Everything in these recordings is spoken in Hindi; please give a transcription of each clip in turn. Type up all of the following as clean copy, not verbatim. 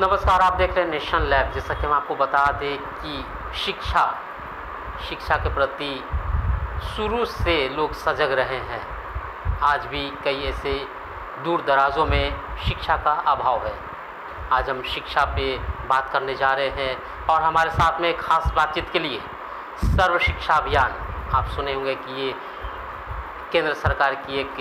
नमस्कार, आप देख रहे हैं नेशन लैब। जैसा कि हम आपको बता दें कि शिक्षा के प्रति शुरू से लोग सजग रहे हैं। आज भी कई ऐसे दूर दराजों में शिक्षा का अभाव है। आज हम शिक्षा पे बात करने जा रहे हैं और हमारे साथ में खास बातचीत के लिए सर्व शिक्षा अभियान, आप सुने होंगे कि ये केंद्र सरकार की एक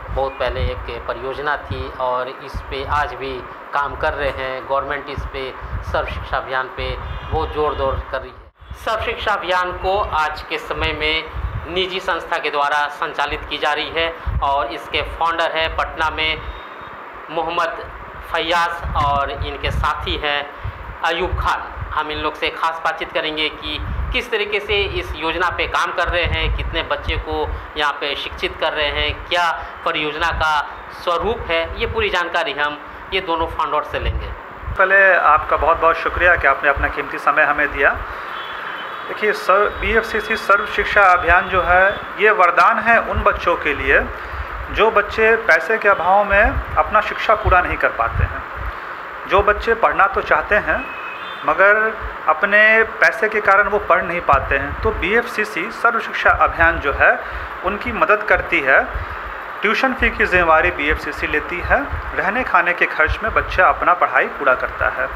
बहुत पहले एक परियोजना थी और इस पे आज भी काम कर रहे हैं। गवर्नमेंट इस पे सर्व शिक्षा अभियान पे बहुत जोर कर रही है। सर्व शिक्षा अभियान को आज के समय में निजी संस्था के द्वारा संचालित की जा रही है और इसके फाउंडर है पटना में मोहम्मद फैयाज और इनके साथी हैं अयूब खान। हम इन लोग से खास बातचीत करेंगे कि किस तरीके से इस योजना पे काम कर रहे हैं, कितने बच्चे को यहाँ पे शिक्षित कर रहे हैं, क्या परियोजना का स्वरूप है, ये पूरी जानकारी हम ये दोनों फाउंडर से लेंगे। पहले आपका बहुत बहुत शुक्रिया कि आपने अपना कीमती समय हमें दिया। देखिए, BFCC सर्व शिक्षा अभियान जो है ये वरदान है उन बच्चों के लिए जो बच्चे पैसे के अभाव में अपना शिक्षा पूरा नहीं कर पाते हैं। जो बच्चे पढ़ना तो चाहते हैं मगर अपने पैसे के कारण वो पढ़ नहीं पाते हैं, तो BFCC सर्व शिक्षा अभियान जो है उनकी मदद करती है। ट्यूशन फ़ी की जिम्मेवारी BFCC लेती है। रहने खाने के खर्च में बच्चा अपना पढ़ाई पूरा करता है।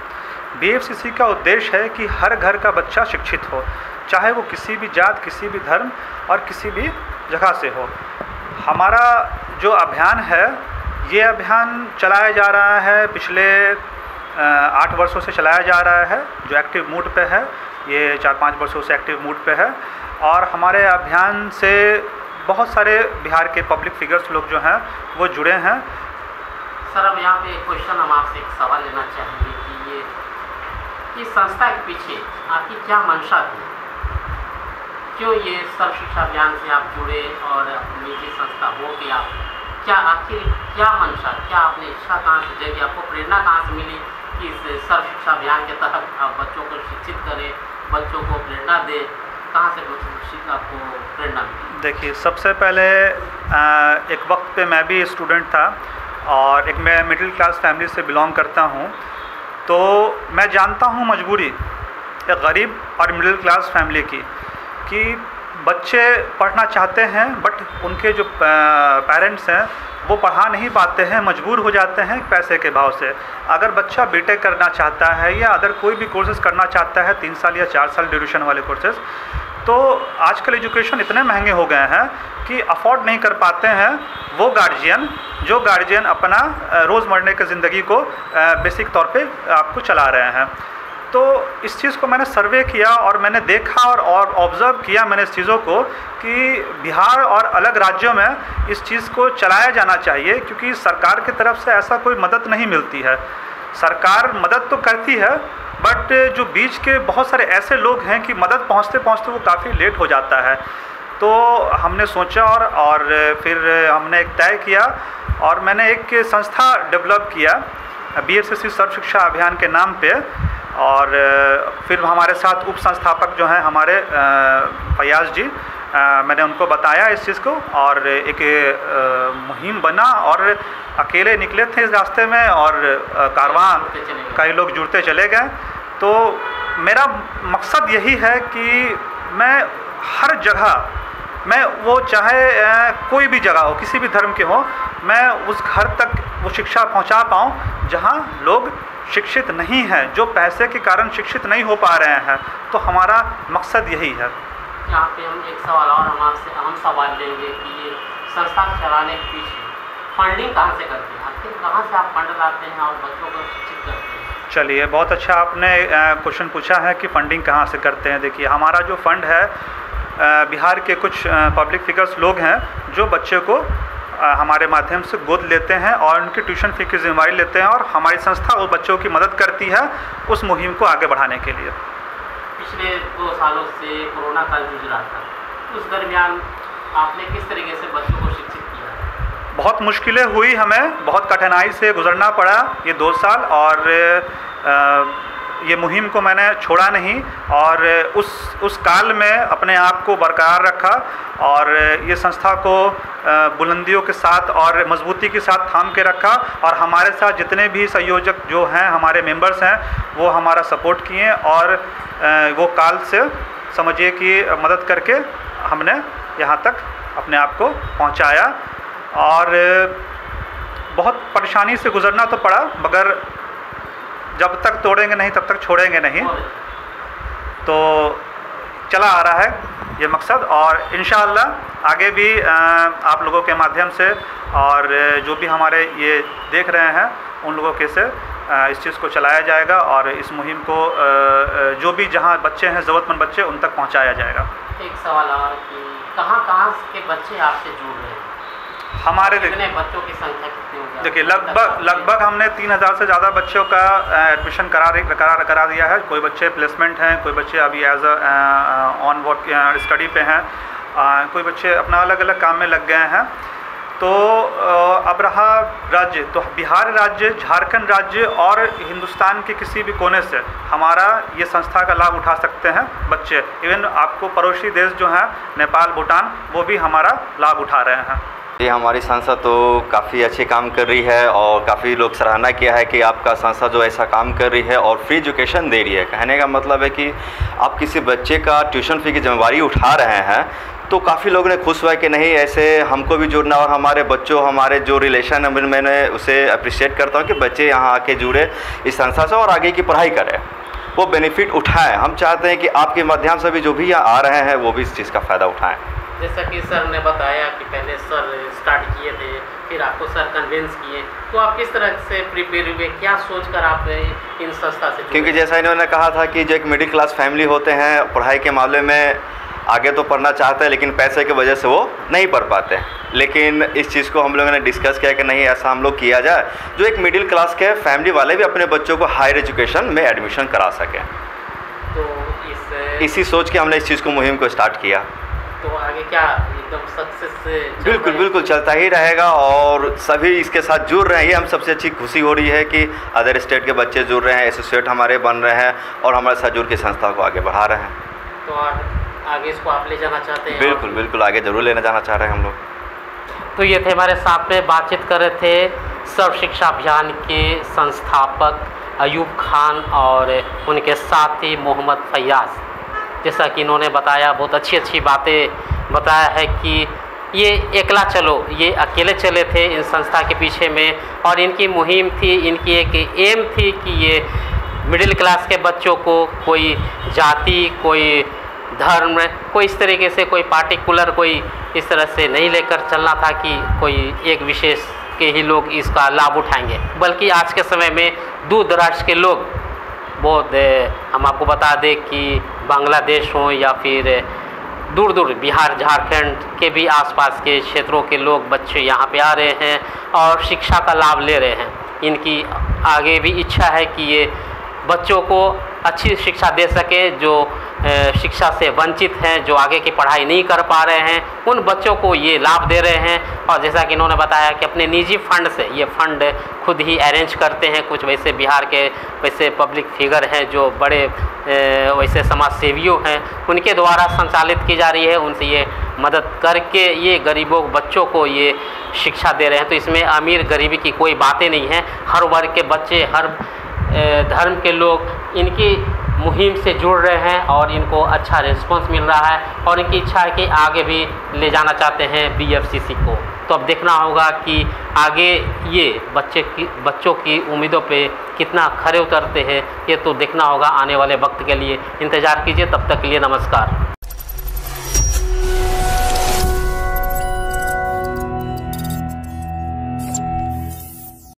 BFCC का उद्देश्य है कि हर घर का बच्चा शिक्षित हो, चाहे वो किसी भी जात, किसी भी धर्म और किसी भी जगह से हो। हमारा जो अभियान है ये अभियान चलाया जा रहा है, पिछले 8 वर्षों से चलाया जा रहा है। जो एक्टिव मूड पे है ये 4-5 वर्षों से एक्टिव मूड पे है और हमारे अभियान से बहुत सारे बिहार के पब्लिक फिगर्स लोग जो हैं वो जुड़े हैं। सर, अब यहाँ पे क्वेश्चन हम आपसे एक सवाल लेना चाहेंगे कि इस संस्था के पीछे आपकी क्या मंशा थी? क्यों ये सर्व शिक्षा अभियान से आप जुड़े और निजी संस्था हो के आप क्या आखिर क्या मंशा, क्या आपने इच्छा कहाँ से जगी, आपको प्रेरणा कहाँ से मिली कि इस सर्व शिक्षा अभियान के तहत आप बच्चों को शिक्षित करें, बच्चों को प्रेरणा दें? कहाँ से आपको प्रेरणा मिली? देखिए, सबसे पहले एक वक्त पे मैं भी स्टूडेंट था और एक मैं मिडिल क्लास फैमिली से बिलोंग करता हूँ, तो मैं जानता हूँ मजबूरी एक गरीब और मिडिल क्लास फैमिली की कि बच्चे पढ़ना चाहते हैं बट उनके जो पेरेंट्स हैं वो पढ़ा नहीं पाते हैं, मजबूर हो जाते हैं पैसे के भाव से। अगर बच्चा बीटेक करना चाहता है या अदर कोई भी कोर्सेज करना चाहता है, 3 साल या 4 साल ड्यूरेशन वाले कोर्सेज, तो आजकल एजुकेशन इतने महंगे हो गए हैं कि अफोर्ड नहीं कर पाते हैं वो गार्जियन अपना रोज़मर्रा की ज़िंदगी को बेसिक तौर पे आपको चला रहे हैं। तो इस चीज़ को मैंने सर्वे किया और मैंने देखा और ऑब्ज़र्व किया मैंने इस चीज़ों को कि बिहार और अलग राज्यों में इस चीज़ को चलाया जाना चाहिए, क्योंकि सरकार की तरफ से ऐसा कोई मदद नहीं मिलती है। सरकार मदद तो करती है बट जो बीच के बहुत सारे ऐसे लोग हैं कि मदद पहुंचते पहुंचते वो काफ़ी लेट हो जाता है। तो हमने सोचा और फिर हमने एक तय किया और मैंने एक संस्था डेवलप किया BFCC सर्व शिक्षा अभियान के नाम पे। और फिर हमारे साथ उप संस्थापक जो हैं हमारे फैयाज जी, मैंने उनको बताया इस चीज़ को और एक मुहिम बना और अकेले निकले थे इस रास्ते में और कारवां कई लोग जुड़ते चले गए। तो मेरा मकसद यही है कि मैं हर जगह, मैं वो चाहे कोई भी जगह हो, किसी भी धर्म के हो, मैं उस घर तक वो शिक्षा पहुंचा पाऊं जहां लोग शिक्षित नहीं हैं, जो पैसे के कारण शिक्षित नहीं हो पा रहे हैं। तो हमारा मकसद यही है। यहाँ पे हम एक सवाल और हम आपसे अहम सवाल लेंगे कि ये संस्था चलाने के पीछे फंडिंग कहाँ से करते हैं? आखिर कहाँ से आप फंड लाते हैं और बच्चों को शिक्षित करते हैं? चलिए, बहुत अच्छा आपने क्वेश्चन पूछा है कि फंडिंग कहाँ से करते हैं। देखिए, हमारा जो फंड है बिहार के कुछ पब्लिक फिगर्स लोग हैं जो बच्चे को हमारे माध्यम से गोद लेते हैं और उनकी ट्यूशन फ़ी की जिम्मेवारी लेते हैं और हमारी संस्था उस बच्चों की मदद करती है उस मुहिम को आगे बढ़ाने के लिए। पिछले 2 सालों से कोरोना काल जूझ रहा था, उस दरमियान आपने किस तरीके से बच्चों को शिक्षित किया? बहुत मुश्किलें हुई, हमें बहुत कठिनाई से गुजरना पड़ा ये 2 साल और ये मुहिम को मैंने छोड़ा नहीं और उस काल में अपने आप को बरकरार रखा और ये संस्था को बुलंदियों के साथ और मजबूती के साथ थाम के रखा, और हमारे साथ जितने भी संयोजक जो हैं, हमारे मेंबर्स हैं, वो हमारा सपोर्ट किए और वो काल से समझिए कि मदद करके हमने यहाँ तक अपने आप को पहुँचाया। और बहुत परेशानी से गुज़रना तो पड़ा, मगर जब तक तोड़ेंगे नहीं तब तक छोड़ेंगे नहीं। तो चला आ रहा है ये मकसद, और इंशाअल्लाह आगे भी आप लोगों के माध्यम से और जो भी हमारे ये देख रहे हैं उन लोगों के से इस चीज़ को चलाया जाएगा, और इस मुहिम को जो भी जहाँ बच्चे हैं, ज़रूरतमंद बच्चे, उन तक पहुँचाया जाएगा। एक सवाल और कि कहाँ के बच्चे आपसे जुड़ रहे हैं? हमारे कितने बच्चों की संख्या कितनी होगी? देखिए, लगभग हमने 3000 से ज़्यादा बच्चों का एडमिशन करा दिया है। कोई बच्चे प्लेसमेंट हैं, कोई बच्चे अभी एज ऑन वर्क स्टडी पे हैं, कोई बच्चे अपना अलग अलग काम में लग गए हैं। तो अब रहा राज्य, तो बिहार राज्य, झारखंड राज्य और हिंदुस्तान के किसी भी कोने से हमारा ये संस्था का लाभ उठा सकते हैं बच्चे। इवन आपको पड़ोसी देश जो हैं, नेपाल, भूटान, वो भी हमारा लाभ उठा रहे हैं। ये हमारी संस्था तो काफ़ी अच्छे काम कर रही है, और काफ़ी लोग सराहना किया है कि आपका संस्था जो ऐसा काम कर रही है और फ्री एजुकेशन दे रही है। कहने का मतलब है कि आप किसी बच्चे का ट्यूशन फ़ी की जिम्मेवारी उठा रहे हैं, तो काफ़ी लोगों ने खुश हुआ कि नहीं, ऐसे हमको भी जुड़ना, और हमारे बच्चों, हमारे जो रिलेशन है, मैंने उसे अप्रिशिएट करता हूँ कि बच्चे यहाँ आके जुड़े इस संस्था से और आगे की पढ़ाई करें, वो बेनिफिट उठाएँ। हम चाहते हैं कि आपके माध्यम से भी जो भी यहाँ आ रहे हैं वो भी इस चीज़ का फ़ायदा उठाएँ। जैसा कि सर ने बताया कि पहले सर स्टार्ट किए थे, फिर आपको सर कन्विंस किए, तो आप किस तरह से प्रिपेयर हुए, क्या सोचकर आप इन संस्था से जुड़े? क्योंकि जैसा इन्होंने कहा था कि जो एक मिडिल क्लास फैमिली होते हैं, पढ़ाई के मामले में आगे तो पढ़ना चाहते हैं, लेकिन पैसे की वजह से वो नहीं पढ़ पाते। लेकिन इस चीज़ को हम लोगों ने डिस्कस किया कि नहीं, ऐसा हम लोग किया जाए जो एक मिडिल क्लास के फैमिली वाले भी अपने बच्चों को हायर एजुकेशन में एडमिशन करा सकें। तो इसी सोच के हमने इस चीज़ को मुहिम को स्टार्ट किया। तो आगे क्या एकदम सक्सेस से? बिल्कुल चलता ही रहेगा, और सभी इसके साथ जुड़ रहे हैं। ये हम सबसे अच्छी खुशी हो रही है कि अदर स्टेट के बच्चे जुड़ रहे हैं, एसोसिएट हमारे बन रहे हैं, और हमारे साथ जुड़ के संस्था को आगे बढ़ा रहे हैं। तो आगे इसको आप ले जाना चाहते हैं? बिल्कुल आगे ज़रूर लेना जाना चाह रहे हैं हम लोग। तो ये थे हमारे साथ में बातचीत कर रहे थे सर्व शिक्षा अभियान के संस्थापक अयूब खान और उनके साथी मोहम्मद फैयाज़। जैसा कि इन्होंने बताया, बहुत अच्छी बातें बताया है कि ये एकला चलो, ये अकेले चले थे इन संस्था के पीछे में, और इनकी मुहिम थी, इनकी एक एम थी कि ये मिडिल क्लास के बच्चों को कोई जाति, कोई धर्म, कोई इस तरीके से कोई पार्टिकुलर कोई इस तरह से नहीं लेकर चलना था कि कोई एक विशेष के ही लोग इसका लाभ उठाएंगे, बल्कि आज के समय में दूर दराज के लोग बहुत, हम आपको बता दें कि बांग्लादेश हो या फिर दूर बिहार, झारखंड के भी आसपास के क्षेत्रों के लोग, बच्चे यहाँ पे आ रहे हैं और शिक्षा का लाभ ले रहे हैं। इनकी आगे भी इच्छा है कि ये बच्चों को अच्छी शिक्षा दे सके, जो शिक्षा से वंचित हैं, जो आगे की पढ़ाई नहीं कर पा रहे हैं, उन बच्चों को ये लाभ दे रहे हैं। और जैसा कि इन्होंने बताया कि अपने निजी फंड से ये फंड खुद ही अरेंज करते हैं। कुछ वैसे बिहार के वैसे पब्लिक फिगर हैं जो बड़े वैसे समाज सेवियों हैं, उनके द्वारा संचालित की जा रही है। उनसे ये मदद करके ये गरीबों बच्चों को ये शिक्षा दे रहे हैं। तो इसमें अमीर गरीबी की कोई बातें नहीं है। हर वर्ग के बच्चे, हर धर्म के लोग इनकी मुहिम से जुड़ रहे हैं और इनको अच्छा रिस्पांस मिल रहा है, और इनकी इच्छा है कि आगे भी ले जाना चाहते हैं BFCC को। तो अब देखना होगा कि आगे ये बच्चों की उम्मीदों पे कितना खरे उतरते हैं, ये तो देखना होगा आने वाले वक्त के लिए। इंतज़ार कीजिए, तब तक के लिए नमस्कार।